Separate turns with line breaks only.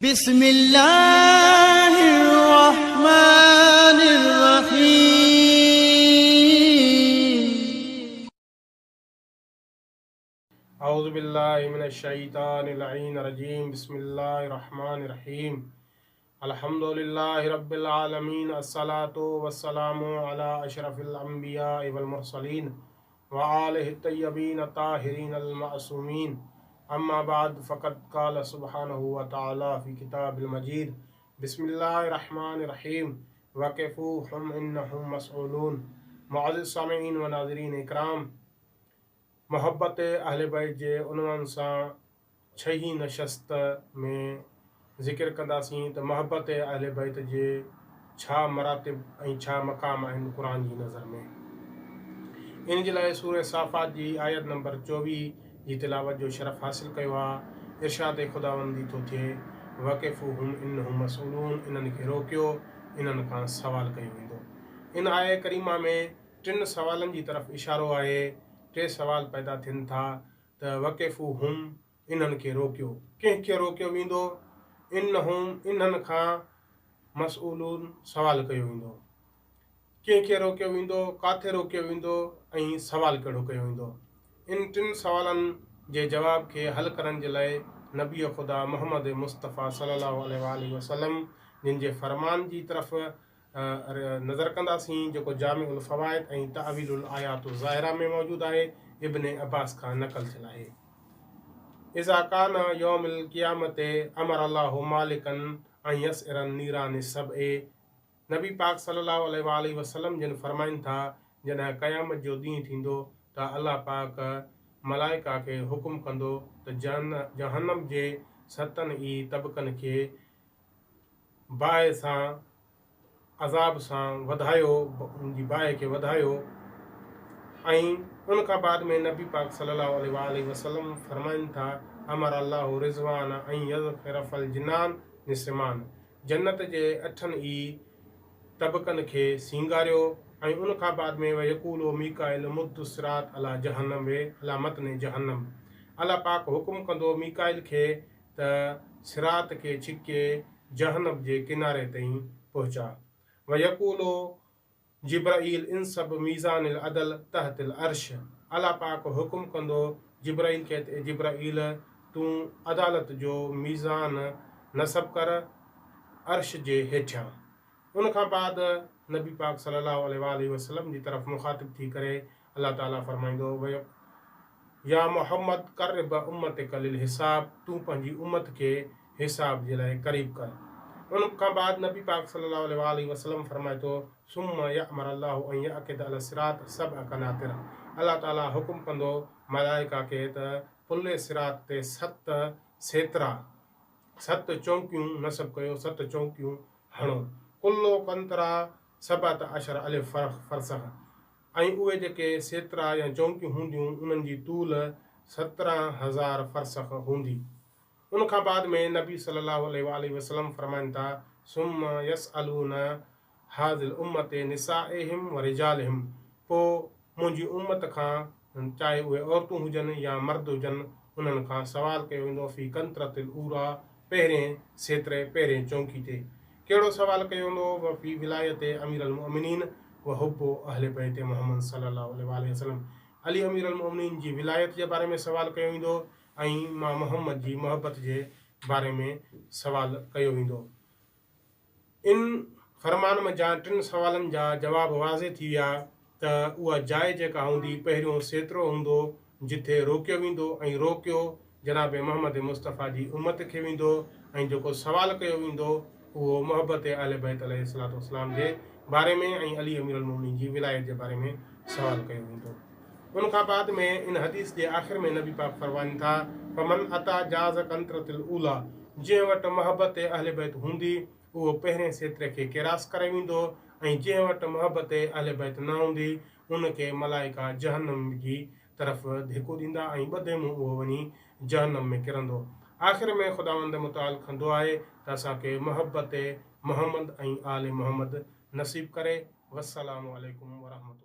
बिस्मिल्लाहिर्रहमानिर्रहीम।
औज़ु बिल्लाहि मिनश शैतानिर रजीम। बिस्मिल्लाहिर्रहमानिर्रहीम। अल्हम्दुलिल्लाहि रब्बिल आलमीन। अस्सलातु वस्सलामु अला अशरफिल अंबिया वल मुरसलीन व आलिहि तय्यबीन ताहिरीन अल मासूमीन। अम्मा बाद फ़क़द क़ाल सुब्हानहु व तआला फ़ी किताबिल मजीद। बिस्मिल्लाहिर्रहमानिर्रहीम। वक़िफ़ूहुम इन्नहुम मसऊलून। मुअज़्ज़िज़ सामिईन व नाज़रीन इकराम, मोहब्बत अहले बैत जे उनवान सां छही नशस्त में ज़िक्र कंदासीं त मोहब्बत अहले बैत जे छा मरातिब ऐं छा मक़ाम आहिनि क़ुरान जी नज़र में। इन जे लाइ सूरह साफ़ात जी आयत नंबर 24 जी तिलावत जो शरफ़ हासिल कयो आहे। इरशाद ख़ुदावंदी थो थिए, वक़िफ़ूहुम इन्नहुम मसऊलून। इन्हनि खे रोकियो, इन्हनि खां सवाल कयो वेंदो। इन आयत करीमा में टिनि सवालनि जी तरफ़ इशारो आहे। टे सवाल पैदा थियनि था त वक़िफ़ूहुम, इन्हनि खे रोकियो, कंहिंखे रोकियो वेंदो। इन्हनि खां मसऊलून, सवाल कयो वेंदो। कंहिंखे रोकियो वेंदो, काथे रोकियो वेंदो ऐं सवाल कहिड़ो कयो वेंदो। इन टिनि सवालनि जे जवाब खे हल करण जे लाइ नबी ख़ुदा मोहम्मद मुस्तफ़ा सल्लल्लाहु अलैहि वसल्लम जिन जे फ़रमान जी तरफ़ नज़र कंदासीं, जेको जामिउल फ़वाइद ऐं तावीलुल आयात ज़ाहिरा में मौजूदु आहे। इब्न अब्बास खां नक़ल थियल आहे। इज़ा कान यौमिल क़ियामते अमर अल्लाहु मालिकन ऐं यसइरन नीरान सबए। नबी पाक सल्लल्लाहु अलैहि वसल्लम जिन फ़रमाइनि था, जॾहिं क़यामत जो ॾींहुं थींदो त अल्लाह पाक मलाइका खे हुकुम कंदो त जहन्नम जे 7 ई तबक़नि खे बाहि सां, अज़ाब सां वधायो, उनजी बाहि खे वधायो। ऐं उन खां बाद में नबी पाक सल्लल्लाहु अलैहि वसल्लम फ़रमाइनि था, अमर अल्लाहु रिज़वान ऐं यज़फ़िर फ़ल जिनान निस्मान। जन्नत जे 8 ई तबक़नि खे सींगारियो। ऐं उन खां बाद में वयकूलो मीकाइल मुद्दु सिरात अला जहन्नम अला मतने जहन्नम। अल्लाह पाक हुकुम कंदो मीकाइल खे त सिरात खे छिके जहन्नम जे किनारे ताईं पहुचा। वयकूलो जिब्राईल इनसब मीज़ानिल अदल तहतिल अर्श। अल्लाह पाक हुकुम कंदो जिब्राईल खे, जिब्राईल तूं अदालत जो मीज़ान नसब कर अर्श जे हेठियां। उन खां बाद नबी पाक सल्लल्लाहु अलैहि वसल्लम जी तरफ़ मुखातिब थी करे अल्लाह ताला फरमाईंदो, या मोहम्मद क़र्रिब उम्मतिक लिल हिसाब। तूं पंहिंजी उम्मत खे हिसाब जे लाइ क़रीब कर। उन खां बाद नबी पाक सल्लल्लाहु अलैहि वसल्लम फरमाए थो, सुम्मा यअमर अल्लाहु अन यअक़िद अल सिरात सबअ कनातिर। अल्लाह ताला हुकुम कंदो मलाइका खे त पुल्ले सिरात ते 7 सेतरा, 7 चौकियूं नसब कयो, 7 चौकियूं हणो। कुल्लो कंतरा सबअत अशर अलिफ फ़रसख़। ऐं उहे जेके सेतरा या चौकियूं हूंदियूं, उन्हनि जी तूल 17,000 फ़रसख़ हूंदी। उन खां बाद में नबी सल्लल्लाहु अलैहि वसल्लम फरमाइनि था, सुम्म यसअलून हाज़िल उम्मते निसाइहिम व रिजालिहिम। पोइ मुंहिंजी उम्मत खां, चाहे उहे औरतूं हुजनि या मर्द हुजनि, उन्हनि खां सवाल कयो वेंदो फ़ी कंतरतिल ऊरा, पहिरें सेतरे, पहिरें चौकी ते। कहिड़ो सवाल कयो वेंदो? फ़ी विलायत अमीरुल मोमिनीन व हुब्बु अहले बैत मोहम्मद सल्लल्लाहु अलैहि वसल्लम। अली अमीरुल मोमिनीन जी विलायत जे बारे में सवाल कयो वेंदो ऐं मां मोहम्मद जी मोहब्बत जे बारे में सवाल कयो वेंदो। इन फ़रमान में जा 3 सवालनि जा जवाब वाज़े थी विया त उहा जाइ जेका हूंदी, पहिरियों सेतिरो हूंदो जिथे रोकियो वेंदो ऐं रोकियो जनाब मोहम्मद मुस्तफ़ा जी उम्मत खे वेंदो। ऐं जेको सवाल कयो वेंदो उहो मोहब्बत अहले बैत अलैहिस्सलातु वस्सलाम जे बारे में ऐं अली अमीरुल मोमिनीन जी विलायत जे बारे में सवाल कयो वेंदो। उन खां बाद में इन हदीस जे आख़िर में नबी पाक फरमाइनि था, फमन अता जाज़ कंतरतिल ऊला। जंहिं वटि मोहब्बत अहले बैत हूंदी, उहो पहिरें सेतरे खे किरास करे वेंदो। ऐं जंहिं वटि मोहब्बत अहले बैत न हूंदी, उनखे मलाइका जहन्नम जी तरफ़ धिको ॾींदा ऐं ॿधे मुंहुं उहो वञी जहन्नम में किरंदो। आख़िर में ख़ुदावंद मुताल कंदो आहे त असांखे मोहब्बत मोहम्मद ऐं आले मोहम्मद नसीब करे। वस्सलामु अलैकुम वरहमतुल्लाह।